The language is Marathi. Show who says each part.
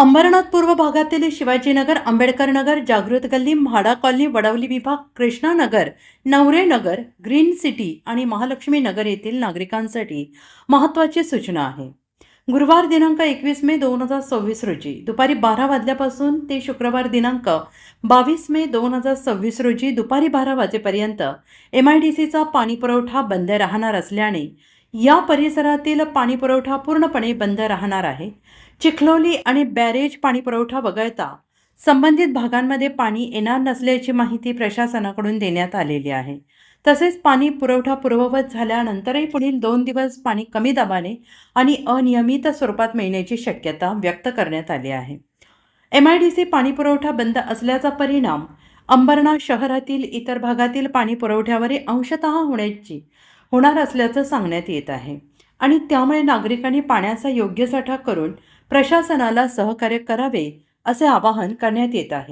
Speaker 1: अंबरनाथ पूर्व भागातील शिवाजीनगर, आंबेडकर नगर, जागृत गल्ली, म्हाडा कॉलनी, वडवली विभाग, कृष्णा नगर, नवरे नगर, ग्रीन सिटी आणि महालक्ष्मी नगर येथील नागरिकांसाठी महत्त्वाची सूचना आहे. गुरुवार दिनांक 21 मे 2026 रोजी दुपारी 12 वाजल्यापासून ते शुक्रवार दिनांक 22 मे 2026 रोजी दुपारी 12 वाजेपर्यंत MIDCचा पाणी पुरवठा बंद राहणार असल्याने या परिसरातील पाणी पुरवठा पूर्णपणे बंद राहणार आहे. चिखलोली आणि बॅरेज पाणी पुरवठा वगळता संबंधित भागांमध्ये पाणी येणार नसल्याची माहिती प्रशासनाकडून देण्यात आलेली आहे. तसेच पाणी पुरवठा पूर्ववत झाल्यानंतरही पुढील 2 दिवस पाणी कमी दाबाने आणि अनियमित स्वरूपात मिळण्याची शक्यता व्यक्त करण्यात आली आहे. MIDC पाणी पुरवठा बंद असल्याचा परिणाम अंबरनाथ शहरातील इतर भागातील पाणी पुरवठ्यावर अंशतः होणार असल्याचं सांगण्यात येत आहे आणि त्यामुळे नागरिकांनी पाण्याचा योग्य साठा करून प्रशासनाला सहकार्य करावे असे आवाहन करण्यात येत आहे.